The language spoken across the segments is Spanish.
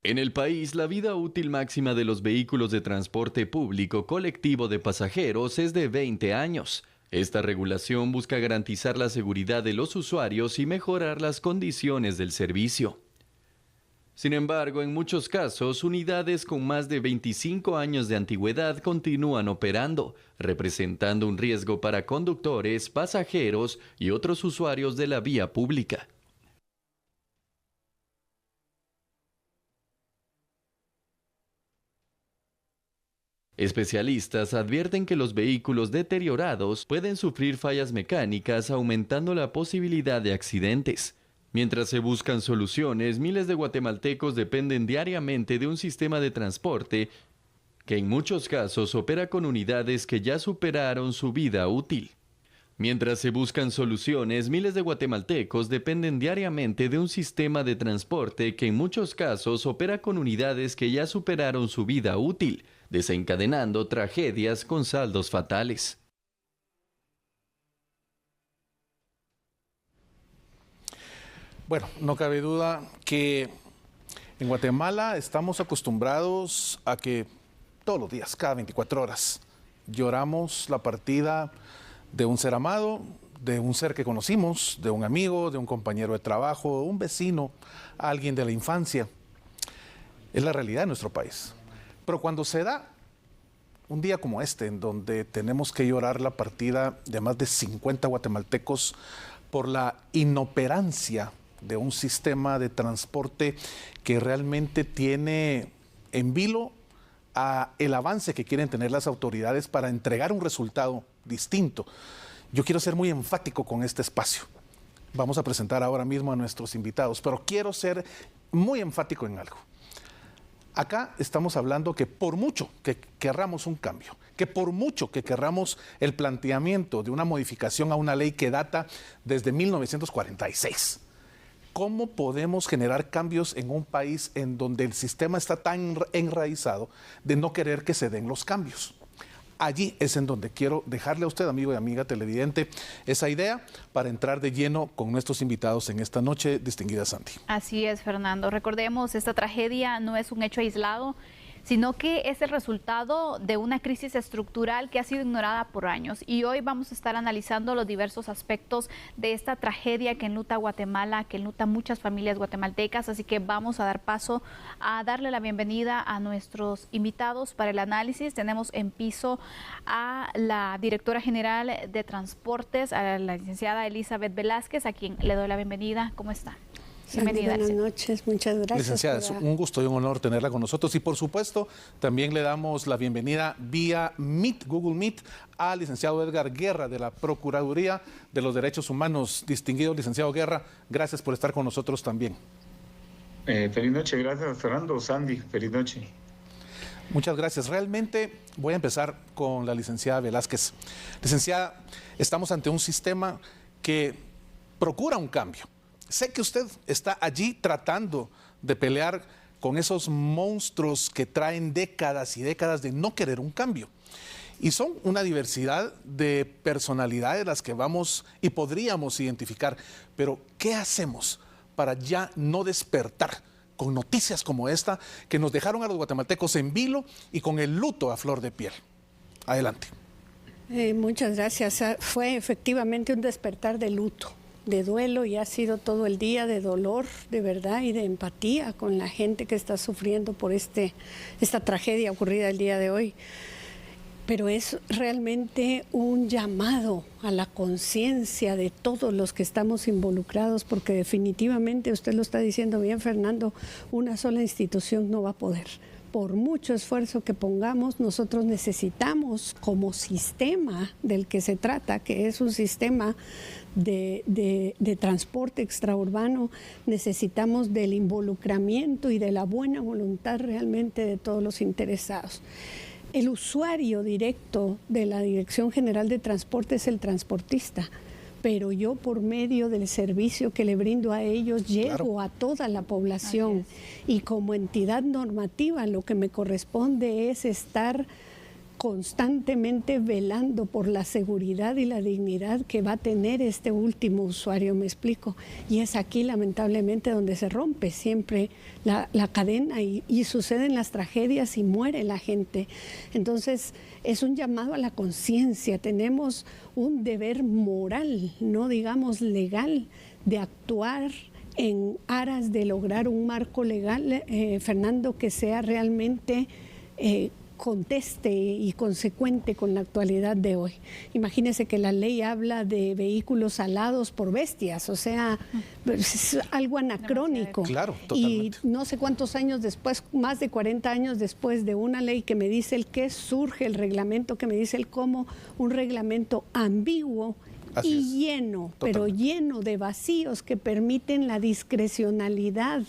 En el país, la vida útil máxima de los vehículos de transporte público colectivo de pasajeros es de 20 años. Esta regulación busca garantizar la seguridad de los usuarios y mejorar las condiciones del servicio. Sin embargo, en muchos casos, unidades con más de 25 años de antigüedad continúan operando, representando un riesgo para conductores, pasajeros y otros usuarios de la vía pública. Especialistas advierten que los vehículos deteriorados pueden sufrir fallas mecánicas, aumentando la posibilidad de accidentes. Mientras se buscan soluciones, miles de guatemaltecos dependen diariamente de un sistema de transporte que en muchos casos opera con unidades que ya superaron su vida útil. Mientras se buscan soluciones, miles de guatemaltecos dependen diariamente de un sistema de transporte que en muchos casos opera con unidades que ya superaron su vida útil, desencadenando tragedias con saldos fatales. Bueno, no cabe duda que en Guatemala estamos acostumbrados a que todos los días, cada 24 horas, lloramos la partida de un ser amado, de un ser que conocimos, de un amigo, de un compañero de trabajo, un vecino, alguien de la infancia. Es la realidad de nuestro país. Pero cuando se da un día como este, en donde tenemos que llorar la partida de más de 50 guatemaltecos por la inoperancia de un sistema de transporte que realmente tiene en vilo el avance que quieren tener las autoridades para entregar un resultado distinto. Yo quiero ser muy enfático con este espacio. Vamos a presentar ahora mismo a nuestros invitados, pero quiero ser muy enfático en algo. Acá estamos hablando que por mucho que querramos un cambio, que por mucho que querramos el planteamiento de una modificación a una ley que data desde 1946, ¿cómo podemos generar cambios en un país en donde el sistema está tan enraizado de no querer que se den los cambios? Allí es en donde quiero dejarle a usted, amigo y amiga televidente, esa idea para entrar de lleno con nuestros invitados en esta noche, distinguida Sandy. Así es, Fernando. Recordemos, esta tragedia no es un hecho aislado, sino que es el resultado de una crisis estructural que ha sido ignorada por años. Y hoy vamos a estar analizando los diversos aspectos de esta tragedia que enluta a Guatemala, que enluta muchas familias guatemaltecas. Así que vamos a dar paso a darle la bienvenida a nuestros invitados para el análisis. Tenemos en piso a la directora general de Transportes, a la licenciada Elizabeth Velázquez, a quien le doy la bienvenida. ¿Cómo está? Bienvenida. Buenas noches, muchas gracias. Licenciada, es un gusto y un honor tenerla con nosotros. Y por supuesto, también le damos la bienvenida vía Meet, Google Meet, al licenciado Edgar Guerra de la Procuraduría de los Derechos Humanos. Distinguido licenciado Guerra, gracias por estar con nosotros también. Feliz noche, gracias Fernando, Sandy, feliz noche. Muchas gracias. Realmente voy a empezar con la licenciada Velázquez. Licenciada, estamos ante un sistema que procura un cambio. Sé que usted está allí tratando de pelear con esos monstruos que traen décadas y décadas de no querer un cambio. Y son una diversidad de personalidades las que vamos y podríamos identificar. Pero, ¿qué hacemos para ya no despertar con noticias como esta que nos dejaron a los guatemaltecos en vilo y con el luto a flor de piel? Adelante. Muchas gracias. Fue efectivamente un despertar de luto, de duelo, y ha sido todo el día de dolor, de verdad, y de empatía con la gente que está sufriendo por esta tragedia ocurrida el día de hoy. Pero es realmente un llamado a la conciencia de todos los que estamos involucrados, porque definitivamente, usted lo está diciendo bien, Fernando, una sola institución no va a poder. Por mucho esfuerzo que pongamos, nosotros necesitamos, como sistema del que se trata, que es un sistema de transporte extraurbano, necesitamos del involucramiento y de la buena voluntad realmente de todos los interesados. El usuario directo de la Dirección General de Transporte es el transportista, pero yo, por medio del servicio que le brindo a ellos, llego a toda la población. Y como entidad normativa, lo que me corresponde es estar constantemente velando por la seguridad y la dignidad que va a tener este último usuario, me explico. Y es aquí lamentablemente donde se rompe siempre la cadena y suceden las tragedias y muere la gente. Entonces es un llamado a la conciencia, tenemos un deber moral, no digamos legal, de actuar en aras de lograr un marco legal, Fernando, que sea realmente conteste y consecuente con la actualidad de hoy. Imagínese que la ley habla de vehículos alados por bestias, o sea, es algo anacrónico. Claro, totalmente. Y no sé cuántos años después, más de 40 años después de una ley que me dice el qué, surge el reglamento que me dice el cómo, un reglamento ambiguo y lleno, pero lleno de vacíos que permiten la discrecionalidad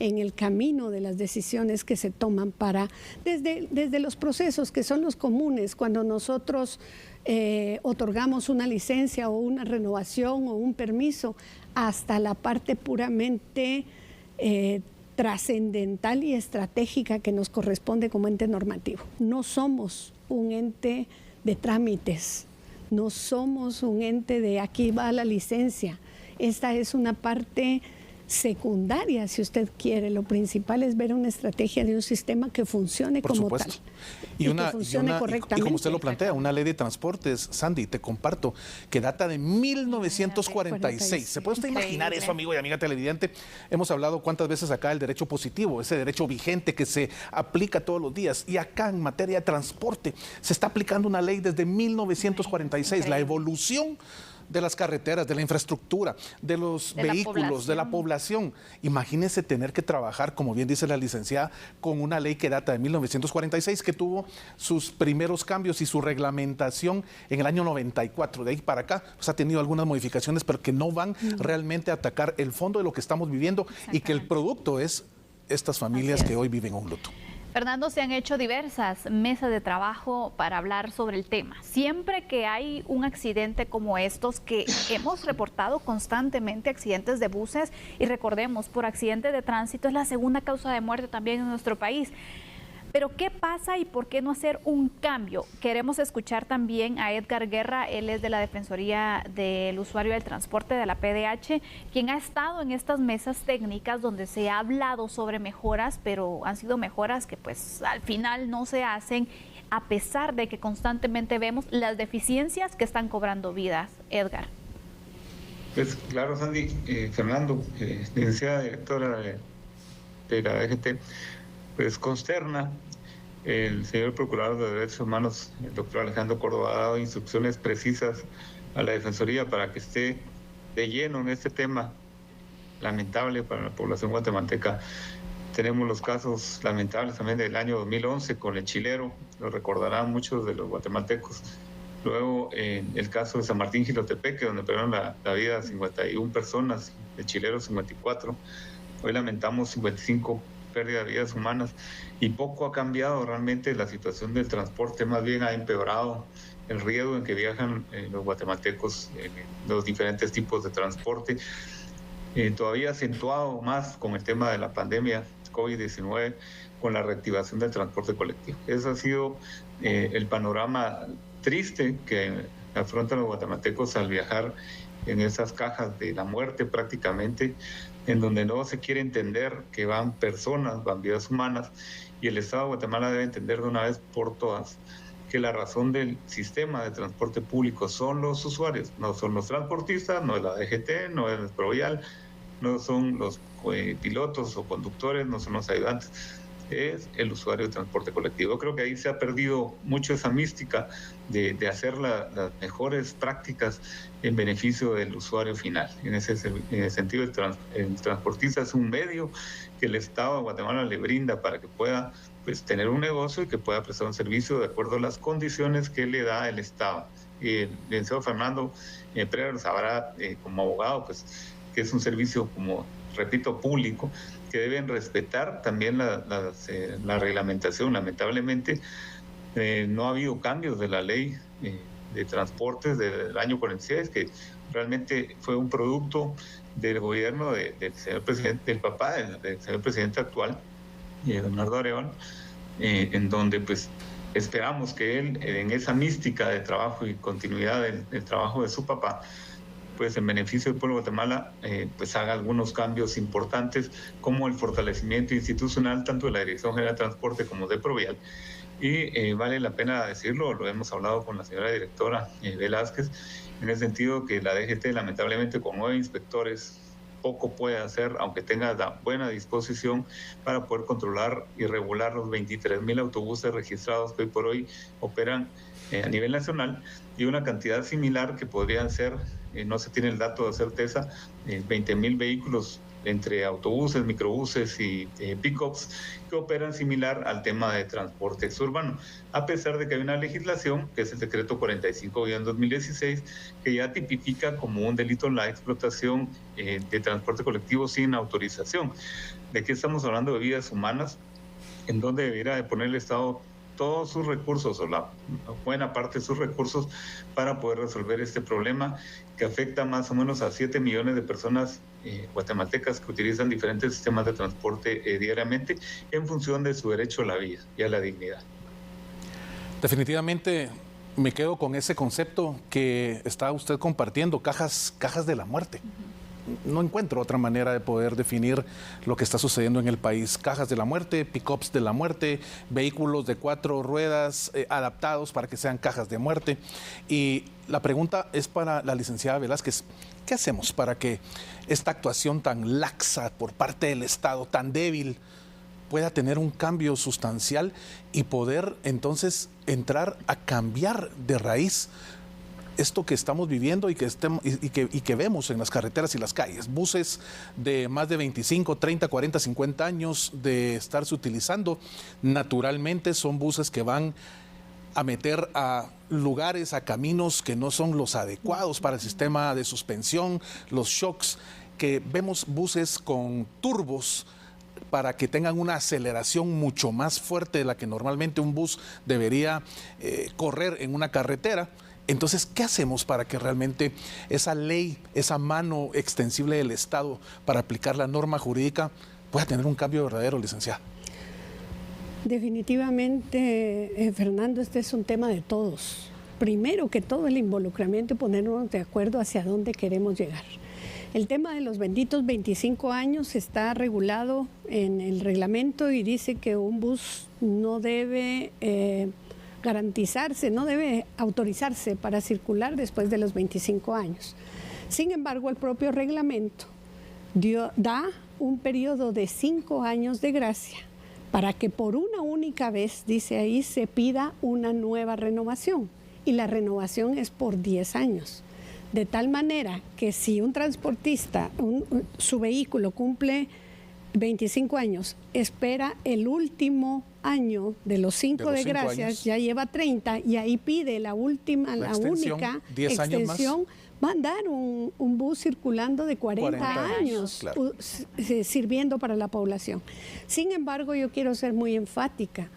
en el camino de las decisiones que se toman para, desde los procesos que son los comunes, cuando nosotros otorgamos una licencia o una renovación o un permiso, hasta la parte puramente trascendental y estratégica que nos corresponde como ente normativo. No somos un ente de trámites. No somos un ente de aquí va la licencia. Esta es una parte secundaria, si usted quiere. Lo principal es ver una estrategia de un sistema que funcione como tal. Y que funcione correctamente. Y como usted lo plantea, una ley de transportes, Sandy, te comparto, que data de 1946. ¿Se puede usted imaginar eso, amigo y amiga televidente? Hemos hablado cuántas veces acá del derecho positivo, ese derecho vigente que se aplica todos los días. Y acá en materia de transporte se está aplicando una ley desde 1946. La evolución de las carreteras, de la infraestructura, de los vehículos, de la población. Imagínense tener que trabajar, como bien dice la licenciada, con una ley que data de 1946, que tuvo sus primeros cambios y su reglamentación en el año 94. De ahí para acá, pues, ha tenido algunas modificaciones, pero que no van realmente a atacar el fondo de lo que estamos viviendo y que el producto es estas familias que hoy viven un luto. Fernando, se han hecho diversas mesas de trabajo para hablar sobre el tema. Siempre que hay un accidente como estos, que hemos reportado constantemente accidentes de buses, y recordemos, por accidente de tránsito es la segunda causa de muerte también en nuestro país. Pero ¿qué pasa y por qué no hacer un cambio? Queremos escuchar también a Edgar Guerra, él es de la Defensoría del Usuario del Transporte de la PDH, quien ha estado en estas mesas técnicas donde se ha hablado sobre mejoras, pero han sido mejoras que pues al final no se hacen, a pesar de que constantemente vemos las deficiencias que están cobrando vidas. Edgar. Pues claro, Sandy, Fernando, licenciada directora de la DGT, pues consterna. El señor Procurador de Derechos Humanos, el doctor Alejandro Córdoba, ha dado instrucciones precisas a la Defensoría para que esté de lleno en este tema lamentable para la población guatemalteca. Tenemos los casos lamentables también del año 2011 con el chilero, lo recordarán muchos de los guatemaltecos. Luego el caso de San Martín Jilotepeque, donde perdieron la vida 51 personas, el chilero 54. Hoy lamentamos 55 pérdida de vidas humanas, y poco ha cambiado realmente la situación del transporte, más bien ha empeorado el riesgo en que viajan los guatemaltecos en los diferentes tipos de transporte, todavía acentuado más con el tema de la pandemia COVID-19, con la reactivación del transporte colectivo. Ese ha sido el panorama triste que afrontan los guatemaltecos al viajar en esas cajas de la muerte prácticamente, en donde no se quiere entender que van personas, van vidas humanas, y el Estado de Guatemala debe entender de una vez por todas que la razón del sistema de transporte público son los usuarios, no son los transportistas, no es la DGT, no es Provial, no son los pilotos o conductores, no son los ayudantes, es el usuario de transporte colectivo. Creo que ahí se ha perdido mucho esa mística de hacer las mejores prácticas en beneficio del usuario final. En ese sentido, el transportista es un medio que el Estado de Guatemala le brinda para que pueda pues, tener un negocio y que pueda prestar un servicio de acuerdo a las condiciones que le da el Estado. Y el licenciado Fernando Pereira sabrá, como abogado, pues, que es un servicio, como repito, público, que deben respetar también la reglamentación. Lamentablemente, no ha habido cambios de la ley de transportes del año 46, que realmente fue un producto del gobierno del señor presidente, del papá del señor presidente actual, Leonardo Arevalo, en donde pues esperamos que él, en esa mística de trabajo y continuidad del trabajo de su papá, pues en beneficio del pueblo de Guatemala, pues haga algunos cambios importantes, como el fortalecimiento institucional tanto de la Dirección General de Transporte como de Provial. Y vale la pena decirlo, lo hemos hablado con la señora directora Velázquez, en el sentido que la DGT, lamentablemente, con 9 inspectores, poco puede hacer, aunque tenga la buena disposición para poder controlar y regular los 23,000 autobuses registrados que hoy por hoy operan a nivel nacional, y una cantidad similar que podrían ser, no se tiene el dato de certeza, 20,000 vehículos entre autobuses, microbuses y pick-ups que operan similar al tema de transporte urbano, a pesar de que hay una legislación, que es el decreto 45/2016, que ya tipifica como un delito la explotación de transporte colectivo sin autorización. ¿De qué estamos hablando? De vidas humanas, en donde debiera de poner el Estado todos sus recursos, o la buena parte de sus recursos, para poder resolver este problema que afecta más o menos a 7 millones de personas guatemaltecas que utilizan diferentes sistemas de transporte diariamente en función de su derecho a la vida y a la dignidad. Definitivamente me quedo con ese concepto que está usted compartiendo, cajas de la muerte. No encuentro otra manera de poder definir lo que está sucediendo en el país. Cajas de la muerte, pick-ups de la muerte, vehículos de 4 ruedas adaptados para que sean cajas de muerte. Y la pregunta es para la licenciada Velázquez. ¿Qué hacemos para que esta actuación tan laxa por parte del Estado, tan débil, pueda tener un cambio sustancial y poder entonces entrar a cambiar de raíz esto que estamos viviendo y que vemos en las carreteras y las calles? Buses de más de 25, 30, 40, 50 años de estarse utilizando, naturalmente son buses que van a meter a lugares, a caminos que no son los adecuados para el sistema de suspensión, los shocks, que vemos buses con turbos para que tengan una aceleración mucho más fuerte de la que normalmente un bus debería correr en una carretera. Entonces, ¿qué hacemos para que realmente esa ley, esa mano extensible del Estado para aplicar la norma jurídica pueda tener un cambio verdadero, licenciada? Definitivamente, Fernando, este es un tema de todos. Primero que todo, el involucramiento y ponernos de acuerdo hacia dónde queremos llegar. El tema de los benditos 25 años está regulado en el reglamento y dice que un bus no debe garantizarse, no debe autorizarse para circular después de los 25 años. Sin embargo, el propio reglamento da un periodo de 5 años de gracia para que por una única vez, dice ahí, se pida una nueva renovación. Y la renovación es por 10 años. De tal manera que si un transportista, su vehículo cumple 25 años, espera el último año de los 5 de gracias, ya lleva 30 y ahí pide la única extensión, va a andar un bus circulando de 40 años, claro, sirviendo para la población. Sin embargo, yo quiero ser muy enfática.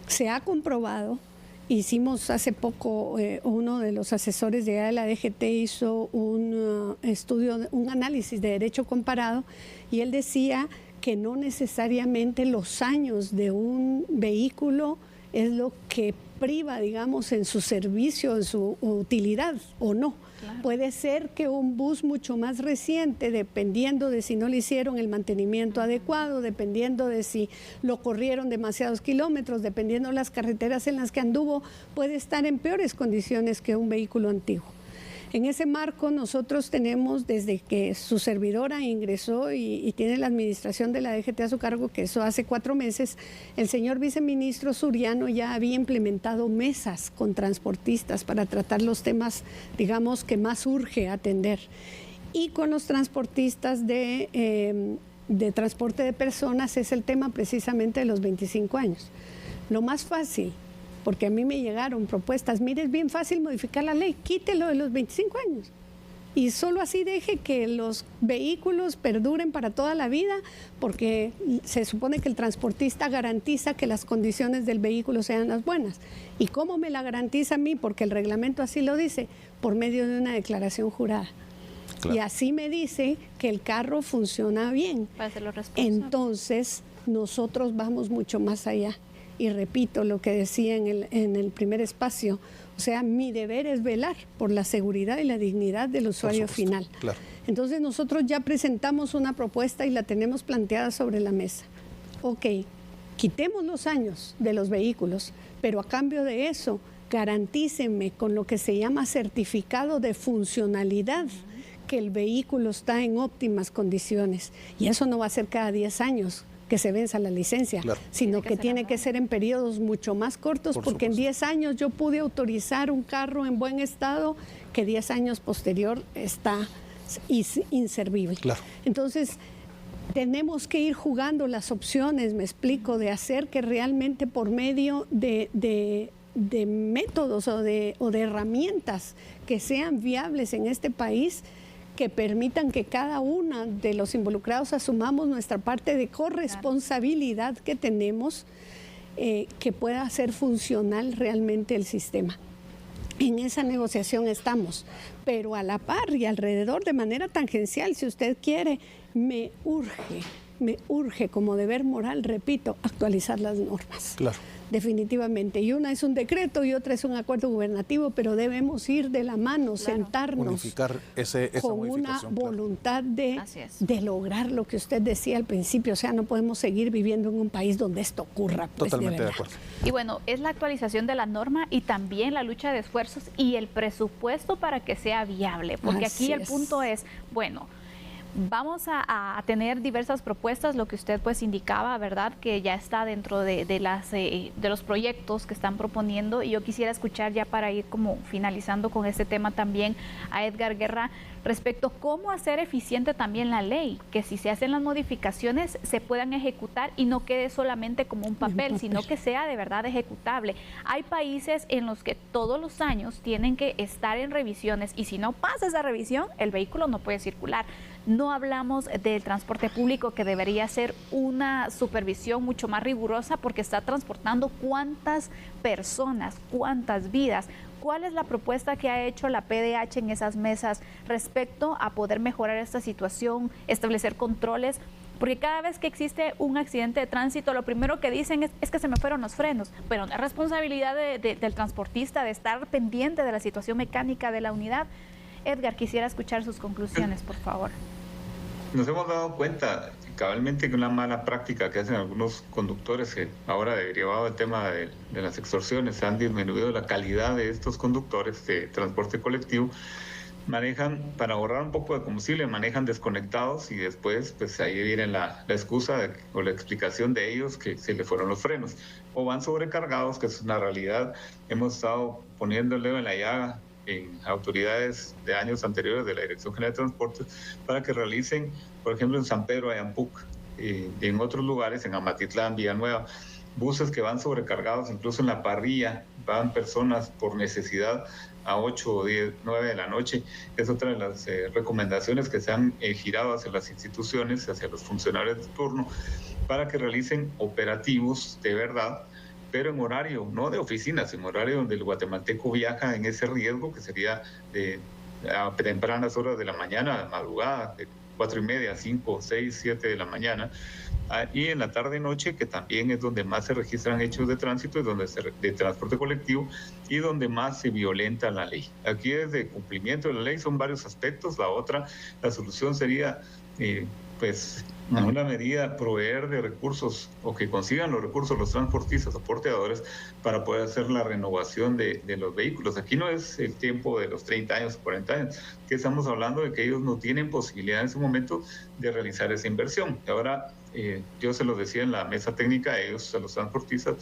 Se ha comprobado, hicimos hace poco, uno de los asesores de la DGT hizo un estudio, un análisis de derecho comparado, y él decía que no necesariamente los años de un vehículo es lo que priva, digamos, en su servicio, en su utilidad o no. Claro. Puede ser que un bus mucho más reciente, dependiendo de si no le hicieron el mantenimiento adecuado, dependiendo de si lo corrieron demasiados kilómetros, dependiendo de las carreteras en las que anduvo, puede estar en peores condiciones que un vehículo antiguo. En ese marco nosotros tenemos, desde que su servidora ingresó y tiene la administración de la DGT a su cargo, que eso hace 4 meses, el señor viceministro Suriano ya había implementado mesas con transportistas para tratar los temas, digamos, que más urge atender. Y con los transportistas de transporte de personas es el tema precisamente de los 25 años. Lo más fácil, porque a mí me llegaron propuestas, mire, es bien fácil modificar la ley, quítelo de los 25 años y solo así deje que los vehículos perduren para toda la vida, porque se supone que el transportista garantiza que las condiciones del vehículo sean las buenas. ¿Y cómo me la garantiza a mí? Porque el reglamento así lo dice, por medio de una declaración jurada. Claro. Y así me dice que el carro funciona bien. Para hacerlo responsable. Entonces, nosotros vamos mucho más allá. Y repito lo que decía en el primer espacio, o sea, mi deber es velar por la seguridad y la dignidad del usuario final. Claro. Entonces nosotros ya presentamos una propuesta y la tenemos planteada sobre la mesa. Ok, quitemos los años de los vehículos, pero a cambio de eso, garantícenme con lo que se llama certificado de funcionalidad que el vehículo está en óptimas condiciones. Y eso no va a ser cada 10 años que se venza la licencia, claro, sino que tiene que ser en periodos mucho más cortos, por porque supuesto. en 10 años yo pude autorizar un carro en buen estado que 10 años posterior está inservible. Claro. Entonces, tenemos que ir jugando las opciones, me explico, de hacer que realmente por medio de métodos o de herramientas que sean viables en este país, que permitan que cada uno de los involucrados asumamos nuestra parte de corresponsabilidad que tenemos, que pueda hacer funcional realmente el sistema. En esa negociación estamos, pero a la par y alrededor, de manera tangencial, si usted quiere, me urge como deber moral, repito, actualizar las normas. Claro. Definitivamente. Y una es un decreto y otra es un acuerdo gubernativo, pero debemos ir de la mano, sentarnos Unificar esa con una voluntad de lograr lo que usted decía al principio. O sea, no podemos seguir viviendo en un país donde esto ocurra. Pues, totalmente de acuerdo. Y bueno, es la actualización de la norma y también la lucha de esfuerzos y el presupuesto para que sea viable. Porque aquí el punto es, bueno, vamos a tener diversas propuestas, lo que usted pues indicaba, ¿verdad? Que ya está dentro de los proyectos que están proponiendo, y yo quisiera escuchar ya para ir como finalizando con este tema también a Edgar Guerra respecto a cómo hacer eficiente también la ley, que si se hacen las modificaciones se puedan ejecutar y no quede solamente como un papel, sino que sea de verdad ejecutable. Hay países en los que todos los años tienen que estar en revisiones y si no pasa esa revisión, el vehículo no puede circular. No hablamos del transporte público, que debería ser una supervisión mucho más rigurosa porque está transportando cuántas personas, cuántas vidas. ¿Cuál es la propuesta que ha hecho la PDH en esas mesas respecto a poder mejorar esta situación, establecer controles? Porque cada vez que existe un accidente de tránsito, lo primero que dicen es que se me fueron los frenos, pero no es responsabilidad del transportista de estar pendiente de la situación mecánica de la unidad. Edgar, quisiera escuchar sus conclusiones, por favor. Nos hemos dado cuenta cabalmente que una mala práctica que hacen algunos conductores, que ahora derivado del tema de las extorsiones han disminuido la calidad de estos conductores de transporte colectivo, manejan, para ahorrar un poco de combustible, manejan desconectados y después pues ahí viene la excusa o la explicación de ellos que se le fueron los frenos, o van sobrecargados, que es una realidad. Hemos estado poniendo el dedo en la llaga en autoridades de años anteriores de la Dirección General de Transportes para que realicen, por ejemplo, en San Pedro, Ayampuc, y en otros lugares, en Amatitlán, Villanueva, buses que van sobrecargados, incluso en La Parrilla, van personas por necesidad a 8, 10, 9 de la noche. Es otra de las recomendaciones que se han girado hacia las instituciones, hacia los funcionarios de turno, para que realicen operativos de verdad, pero en horario, no de oficinas, en horario donde el guatemalteco viaja en ese riesgo, que sería a tempranas horas de la mañana, de madrugada, de 4:30, 5, 6, 7 de la mañana, y en la tarde-noche, que también es donde más se registran hechos de tránsito, de transporte colectivo, y donde más se violenta la ley. Aquí desde cumplimiento de la ley son varios aspectos. La solución sería, pues, en una medida, proveer de recursos, o que consigan los recursos los transportistas o porteadores para poder hacer la renovación de los vehículos. Aquí no es el tiempo de los 30 años, 40 años, que estamos hablando de que ellos no tienen posibilidad en ese momento de realizar esa inversión. Y ahora, yo se los decía en la mesa técnica a ellos, a los transportistas,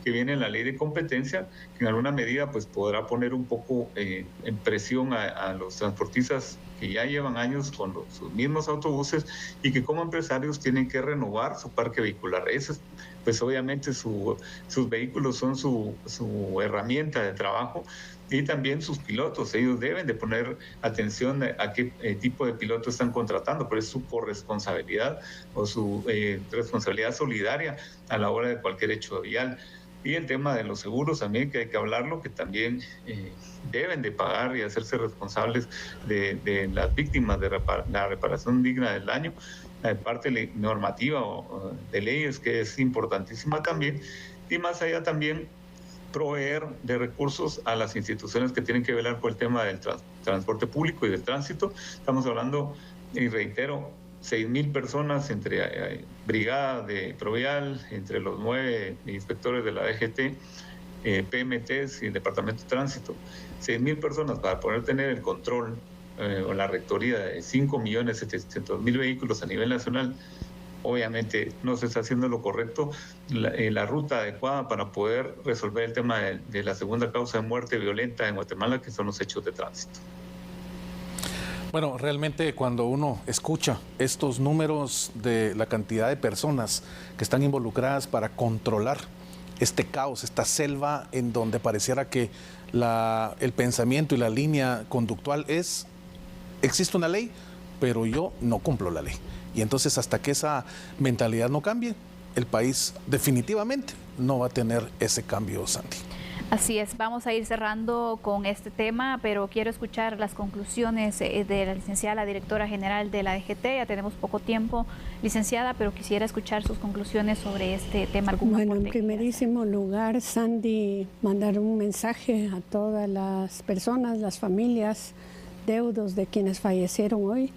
que viene la ley de competencia, que en alguna medida pues podrá poner un poco en presión a los transportistas que ya llevan años con sus mismos autobuses y que como empresarios tienen que renovar su parque vehicular. Eso es, pues obviamente sus vehículos son su herramienta de trabajo, y también sus pilotos. Ellos deben de poner atención a qué tipo de piloto están contratando, pero es su corresponsabilidad o su responsabilidad solidaria a la hora de cualquier hecho vial. Y el tema de los seguros también, que hay que hablarlo, que también deben de pagar y hacerse responsables de las víctimas de la reparación digna del daño. La parte normativa o de leyes, que es importantísima también, y más allá también proveer de recursos a las instituciones que tienen que velar por el tema del transporte público y del tránsito. Estamos hablando, y reitero, 6,000 personas entre brigada de Provial, entre los 9 inspectores de la DGT, PMTs y el Departamento de Tránsito. 6,000 personas para poder tener el control o la rectoría de 5.700.000 vehículos a nivel nacional. Obviamente no se está haciendo lo correcto, la ruta adecuada para poder resolver el tema de la segunda causa de muerte violenta en Guatemala, que son los hechos de tránsito. Bueno, realmente cuando uno escucha estos números de la cantidad de personas que están involucradas para controlar este caos, esta selva en donde pareciera que el pensamiento y la línea conductual existe una ley, pero yo no cumplo la ley. Y entonces hasta que esa mentalidad no cambie, el país definitivamente no va a tener ese cambio, Sandy. Así es, vamos a ir cerrando con este tema, pero quiero escuchar las conclusiones de la licenciada, la directora general de la DGT. Ya tenemos poco tiempo, licenciada, pero quisiera escuchar sus conclusiones sobre este tema. Bueno, en primerísimo lugar, Sandy, mandar un mensaje a todas las personas, las familias, deudos de quienes fallecieron hoy,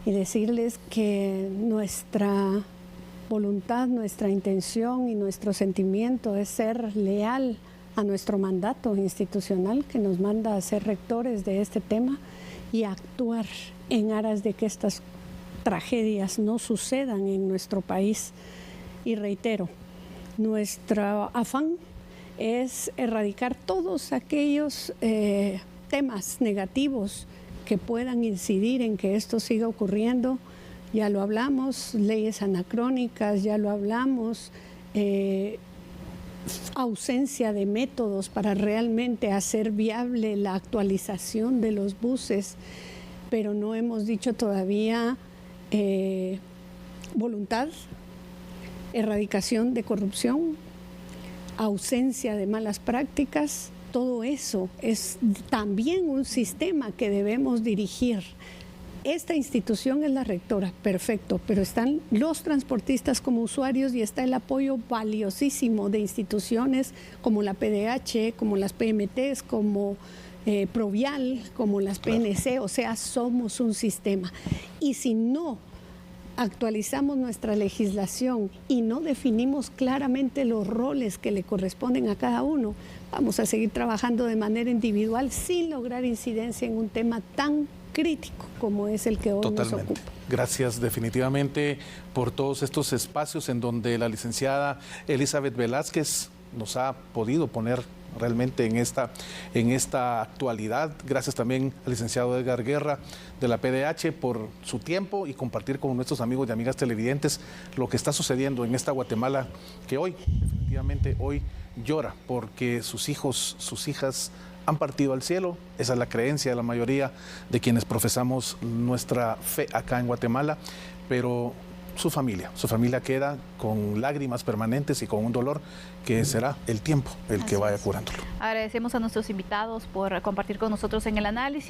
y decirles que nuestra voluntad, nuestra intención y nuestro sentimiento es ser leal a nuestro mandato institucional que nos manda a ser rectores de este tema y actuar en aras de que estas tragedias no sucedan en nuestro país. Y reitero, nuestro afán es erradicar todos aquellos temas negativos que puedan incidir en que esto siga ocurriendo. Ya lo hablamos, leyes anacrónicas, ya lo hablamos, ausencia de métodos para realmente hacer viable la actualización de los buses, pero no hemos dicho todavía voluntad, erradicación de corrupción, ausencia de malas prácticas. Todo eso es también un sistema que debemos dirigir. Esta institución es la rectora, perfecto, pero están los transportistas como usuarios y está el apoyo valiosísimo de instituciones como la PDH, como las PMTs, como Provial, como las PNC, o sea, somos un sistema. Y si no actualizamos nuestra legislación y no definimos claramente los roles que le corresponden a cada uno, vamos a seguir trabajando de manera individual sin lograr incidencia en un tema tan crítico como es el que hoy nos ocupa. Gracias definitivamente por todos estos espacios en donde la licenciada Elizabeth Velázquez nos ha podido poner realmente en esta actualidad. Gracias también al licenciado Edgar Guerra de la PDH por su tiempo y compartir con nuestros amigos y amigas televidentes lo que está sucediendo en esta Guatemala que hoy, definitivamente hoy llora porque sus hijos, sus hijas han partido al cielo. Esa es la creencia de la mayoría de quienes profesamos nuestra fe acá en Guatemala, pero su familia queda con lágrimas permanentes y con un dolor que será el tiempo el que vaya curándolo. Agradecemos a nuestros invitados por compartir con nosotros en el análisis.